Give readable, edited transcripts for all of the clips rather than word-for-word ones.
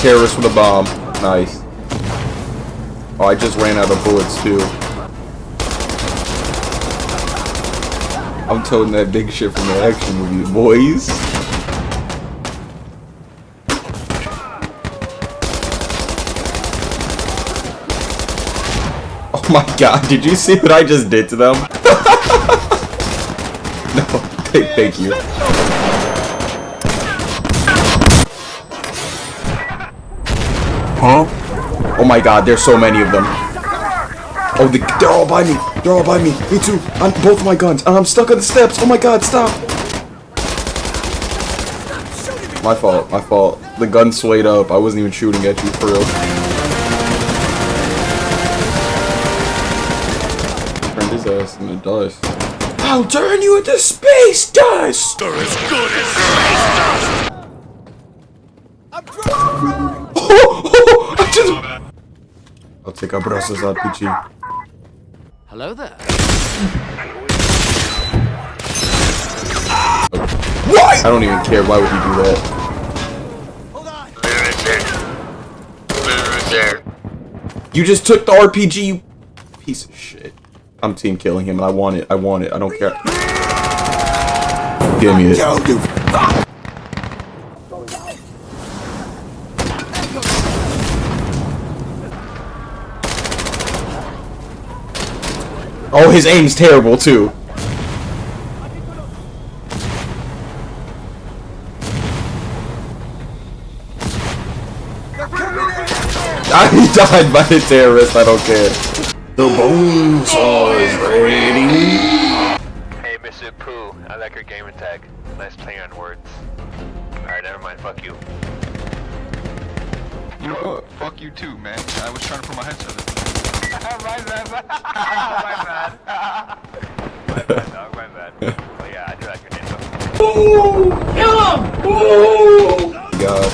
Terrorist with a bomb. Nice. Oh, I just ran out of bullets too. I'm toting that big shit from the action movie, boys. Oh my god, did you see what I just did to them? No, thank you. Huh? Oh my god, there's so many of them. Oh, they're all by me. They're all by me. Me too. On both my guns. And I'm stuck on the steps. Oh my god, stop. My fault. My fault. The gun swayed up. I wasn't even shooting at you for real. Turned his ass into dust. I'll turn you into space dust. You're as good as space dust. I'll take Abrasa's RPG. Hello there. What? I don't even care. Why would he do that? You just took the RPG, you piece of shit. I'm team killing him, and I want it. I want it. I don't care. Give me it. Oh, his aim's terrible too. I died by the terrorist, I don't care. The bone saw is ready. Hey, Mr. Pooh, I like your gamer tag. Nice play on words. Alright, never mind, fuck you. You know what? Fuck you too, man. I was trying to put my headset in. My bad. My bad. My bad, dog, my bad. Oh yeah, I do like your name though. Ooh! Kill him! Ooh! God.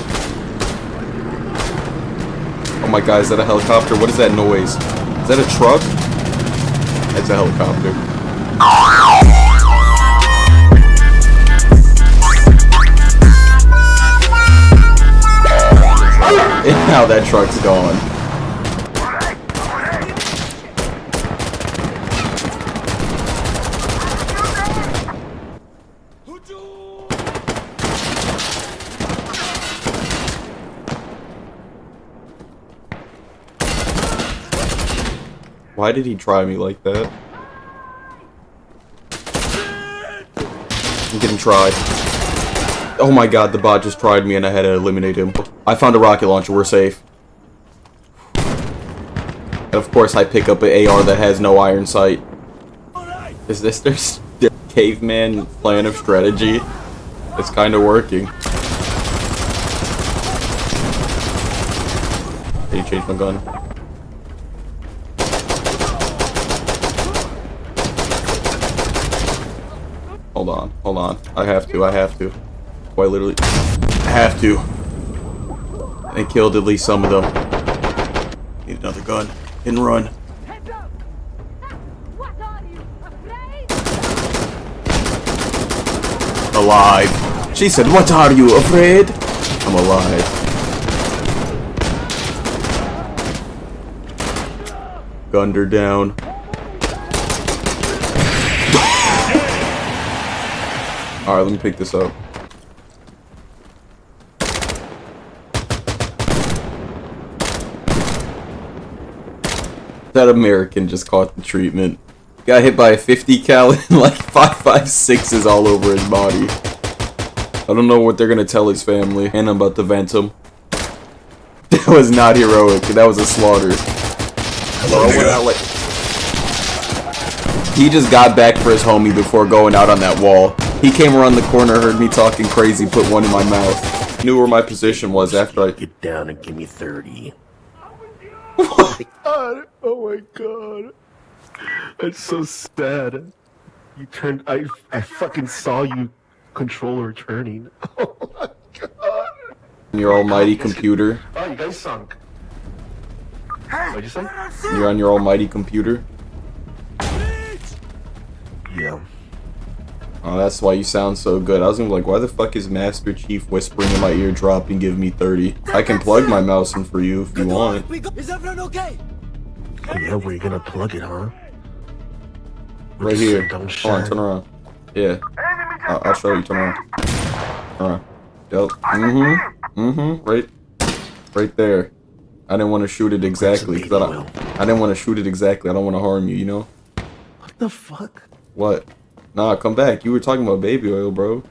Oh my god, is that a helicopter? What is that noise? Is that a truck? It's a helicopter. And now that truck's gone. Why did he try me like that? I'm getting tried. Oh my god, the bot just tried me and I had to eliminate him. I found a rocket launcher, we're safe. And of course I pick up an AR that has no iron sight. Is this their caveman plan of strategy? It's kinda working. I need to change my gun. Hold on. I have to. Quite literally. I have to. They killed at least some of them. Need another gun. Hit and run. Alive. She said, "What are you, afraid?" I'm alive. Gunned her down. Alright, let me pick this up. That American just caught the treatment. Got hit by a 50 cal and like 5.56s all over his body. I don't know what they're gonna tell his family. And I'm about to vent him. That was not heroic. That was a slaughter. He just got back for his homie before going out on that wall. He came around the corner, heard me talking crazy, put one in my mouth. Knew where my position was after I... Get down and give me 30. What? God, oh my god. That's so sad. You turned... I fucking saw you controller turning. Oh my god. Your almighty computer. Oh, you guys sunk. What'd you say? You're on your almighty computer. Yeah. Oh, that's why you sound so good. I was gonna be like, why the fuck is Master Chief whispering in my eardrop and give me 30? I can plug my mouse in for you if you want. Is everyone okay? Oh, yeah, where you gonna plug it, huh? Right here. Don't Hold on, shine. turn around. Yeah. I'll show you. Turn around. Turn around. Yep. Right there. I didn't want to shoot it exactly because I didn't want to shoot it exactly. I don't want to harm you, you know? What the fuck? What? Nah, come back. You were talking about baby oil, bro.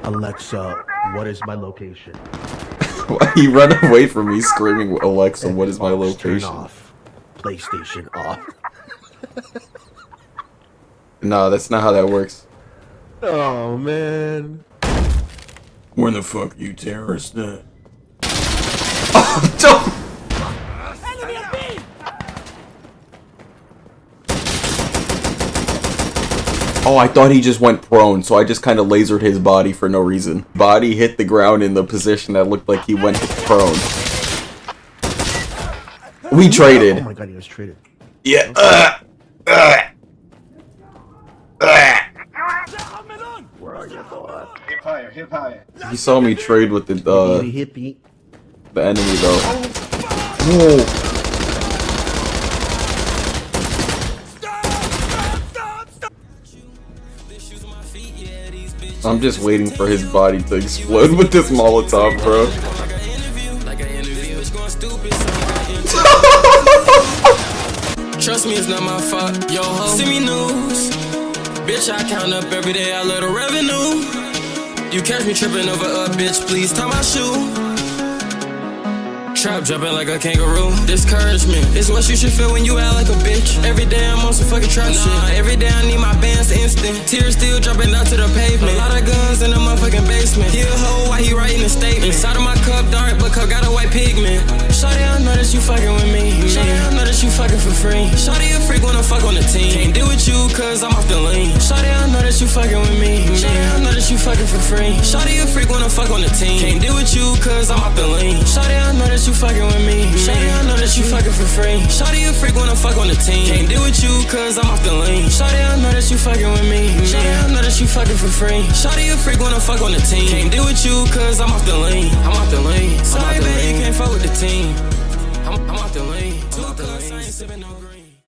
Alexa, what is my location? Why you run away from me screaming, Alexa, what is my Turn location? off. PlayStation off. Nah, that's not how that works. Oh, man. Where the fuck you terrorists at? Oh, don't! Oh, I thought he just went prone, so I just kind of lasered his body for no reason. Body hit the ground in the position that looked like he went prone. We traded. Oh my god, he was traded. Yeah. Where are you, boy? Hip higher, hip higher. He saw me trade with the Hippie. enemy though. Whoa. I'm just waiting for his body to explode with this Molotov, bro. Trust me, it's not my fault. Yo, ho, see me news. Bitch, I count up every day, I let a revenue. You catch me tripping over a bitch, please tie my shoe. Trap jumping like a kangaroo. Discouragement is what you should feel when you act like a bitch. Every day I'm on some fucking trap shit. Every day I need my bands instant. Tears still dropping out to the pavement. A lot of guns in the motherfucking basement. He a hoe while he writing a statement. Inside of my cup dark, but cup got a white pigment. Shawty, I know that you fucking with me. Shawty, I know that you fucking for free. Shawty, a freak when I fuck on the team. Can't deal with you cause I'm off the lean. Shawty, I know that you fucking with me. Shawty, I know that you fucking for free. Shawty, a freak when I fuck on the team. Can't deal with you cause I'm off the lean. Shawty, I know that you fucking with me. Shawty, I know that you fucking for free. Shawty, a freak when I fuck on the team. Can't deal with you cause I'm off the lean. Shawty, I know that you fucking with me. Shawty, I know that you fucking for free. Shawty, a freak when I fuck on the team. Can't deal with you cause I'm off the lean. I'm off the lean. Sorry, baby, you can't fuck with the team. I'm off the lane. Too close, I ain't sipping no green.